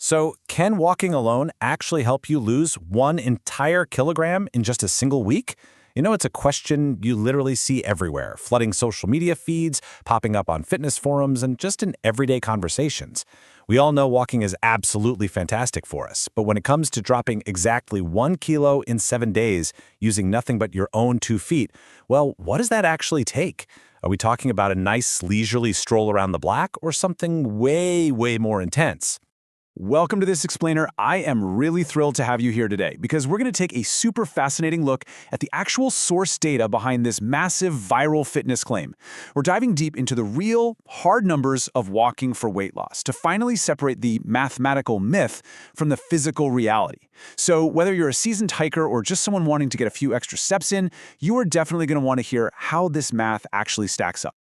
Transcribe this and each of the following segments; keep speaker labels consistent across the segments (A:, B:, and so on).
A: So, can walking alone actually help you lose 1 entire kilogram in just a single week? It's a question you literally see everywhere, flooding social media feeds, popping up on fitness forums, and just in everyday conversations. We all know walking is absolutely fantastic for us, but when it comes to dropping exactly 1 kilo in 7 days using nothing but your own 2 feet, well, what does that actually take? Are we talking about a nice leisurely stroll around the block or something way, way more intense?
B: Welcome to this explainer. I am really thrilled to have you here today because we're going to take a super fascinating look at the actual source data behind this massive viral fitness claim. We're diving deep into the real, hard numbers of walking for weight loss to finally separate the mathematical myth from the physical reality. So whether you're a seasoned hiker or just someone wanting to get a few extra steps in, you are definitely going to want to hear how this math actually stacks up.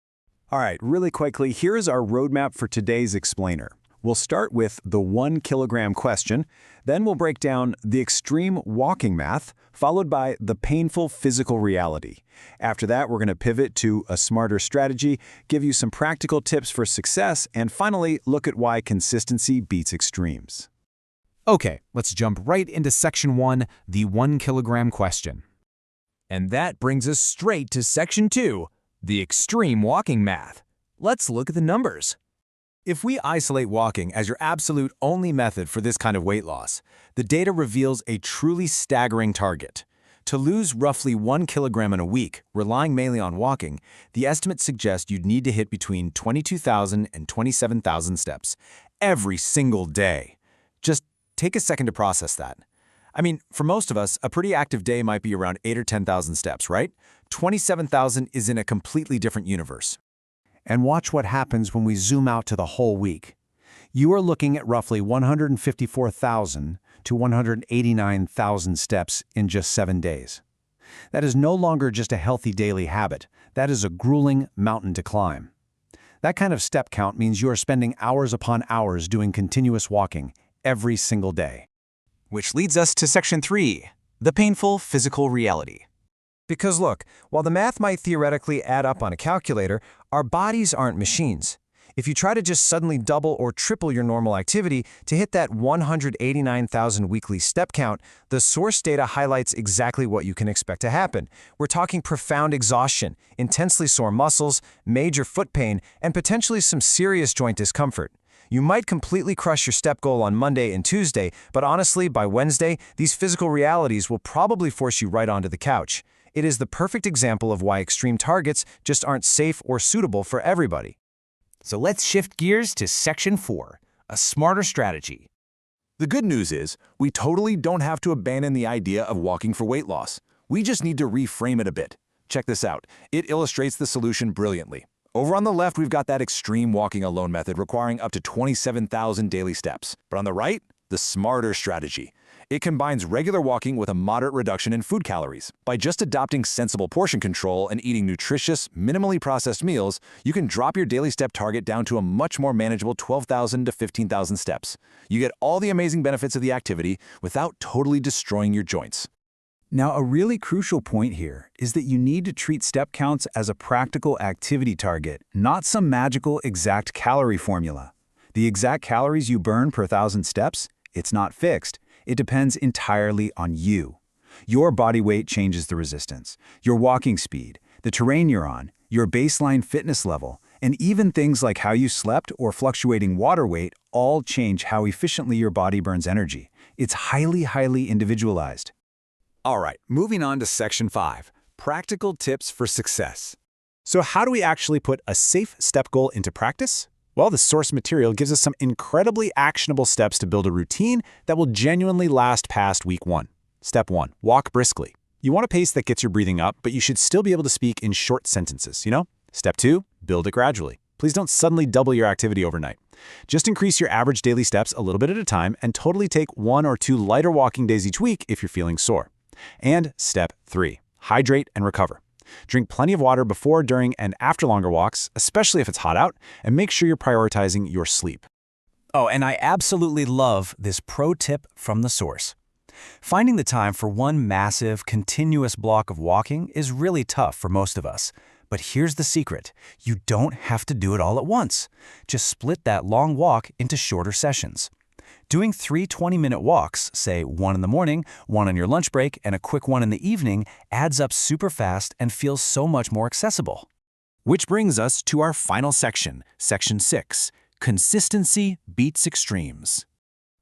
B: All right, really quickly, here is our roadmap for today's explainer. We'll start with the 1 kilogram question, then we'll break down the extreme walking math, followed by the painful physical reality. After that, we're going to pivot to a smarter strategy, give you some practical tips for success, and finally, look at why consistency beats extremes.
C: Okay, let's jump right into Section 1, the 1 kilogram question. And that brings us straight to Section 2, the extreme walking math. Let's look at the numbers. If we isolate walking as your absolute only method for this kind of weight loss, the data reveals a truly staggering target. To lose roughly 1 kilogram in a week, relying mainly on walking, the estimates suggest you'd need to hit between 22,000 and 27,000 steps every single day. Just take a second to process that. I mean, for most of us, a pretty active day might be around 8 or 10,000 steps, right? 27,000 is in a completely different universe.
B: And watch what happens when we zoom out to the whole week. You are looking at roughly 154,000 to 189,000 steps in just 7 days. That is no longer just a healthy daily habit. That is a grueling mountain to climb. That kind of step count means you are spending hours upon hours doing continuous walking every single day.
C: Which leads us to Section 3, the painful physical reality. Because look, while the math might theoretically add up on a calculator, our bodies aren't machines. If you try to just suddenly double or triple your normal activity to hit that 189,000 weekly step count, the source data highlights exactly what you can expect to happen. We're talking profound exhaustion, intensely sore muscles, major foot pain, and potentially some serious joint discomfort. You might completely crush your step goal on Monday and Tuesday, but honestly, by Wednesday, these physical realities will probably force you right onto the couch. It is the perfect example of why extreme targets just aren't safe or suitable for everybody. So let's shift gears to Section 4, a smarter strategy.
B: The good news is, we totally don't have to abandon the idea of walking for weight loss. We just need to reframe it a bit. Check this out. It illustrates the solution brilliantly. Over on the left, we've got that extreme walking alone method requiring up to 27,000 daily steps. But on the right, the smarter strategy. It combines regular walking with a moderate reduction in food calories. By just adopting sensible portion control and eating nutritious, minimally processed meals, you can drop your daily step target down to a much more manageable 12,000 to 15,000 steps. You get all the amazing benefits of the activity without totally destroying your joints. Now, a really crucial point here is that you need to treat step counts as a practical activity target, not some magical exact calorie formula. The exact calories you burn per 1,000 steps, it's not fixed. It depends entirely on you. Your body weight changes the resistance, your walking speed, the terrain you're on, your baseline fitness level, and even things like how you slept or fluctuating water weight all change how efficiently your body burns energy. It's highly, highly individualized. All right, moving on to Section 5, practical tips for success. So how do we actually put a safe step goal into practice? Well, the source material gives us some incredibly actionable steps to build a routine that will genuinely last past week 1. Step 1, walk briskly. You want a pace that gets your breathing up, but you should still be able to speak in short sentences, Step 2, build it gradually. Please don't suddenly double your activity overnight. Just increase your average daily steps a little bit at a time and totally take 1 or 2 lighter walking days each week if you're feeling sore. And Step 3, hydrate and recover. Drink plenty of water before, during, and after longer walks, especially if it's hot out, and make sure you're prioritizing your sleep.
C: Oh, and I absolutely love this pro tip from the source. Finding the time for one massive, continuous block of walking is really tough for most of us. But here's the secret. You don't have to do it all at once. Just split that long walk into shorter sessions. Doing 3 20-minute walks, say one in the morning, one on your lunch break, and a quick one in the evening, adds up super fast and feels so much more accessible. Which brings us to our final section, Section 6, Consistency Beats Extremes.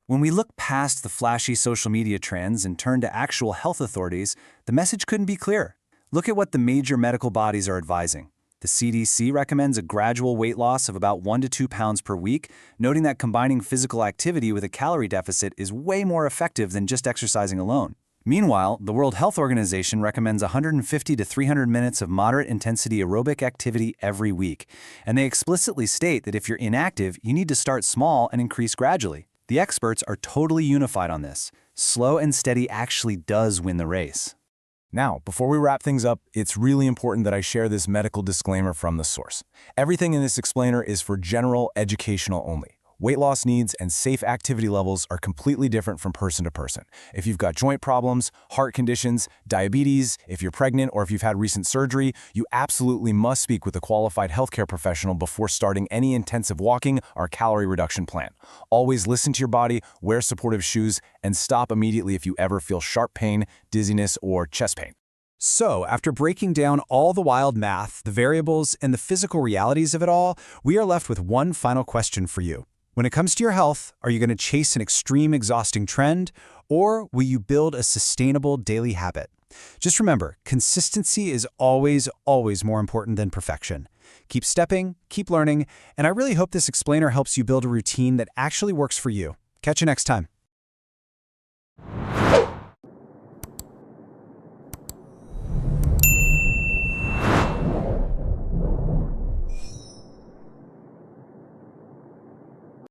C: When we look past the flashy social media trends and turn to actual health authorities, the message couldn't be clearer. Look at what the major medical bodies are advising. The CDC recommends a gradual weight loss of about 1 to 2 pounds per week, noting that combining physical activity with a calorie deficit is way more effective than just exercising alone. Meanwhile, the World Health Organization recommends 150 to 300 minutes of moderate-intensity aerobic activity every week, and they explicitly state that if you're inactive, you need to start small and increase gradually. The experts are totally unified on this. Slow and steady actually does win the race.
B: Now, before we wrap things up, it's really important that I share this medical disclaimer from the source. Everything in this explainer is for general educational only. Weight loss needs and safe activity levels are completely different from person to person. If you've got joint problems, heart conditions, diabetes, if you're pregnant, or if you've had recent surgery, you absolutely must speak with a qualified healthcare professional before starting any intensive walking or calorie reduction plan. Always listen to your body, wear supportive shoes, and stop immediately if you ever feel sharp pain, dizziness, or chest pain.
C: So, after breaking down all the wild math, the variables, and the physical realities of it all, we are left with one final question for you. When it comes to your health, are you going to chase an extreme, exhausting trend, or will you build a sustainable daily habit? Just remember, consistency is always, always more important than perfection. Keep stepping, keep learning, and I really hope this explainer helps you build a routine that actually works for you. Catch you next time.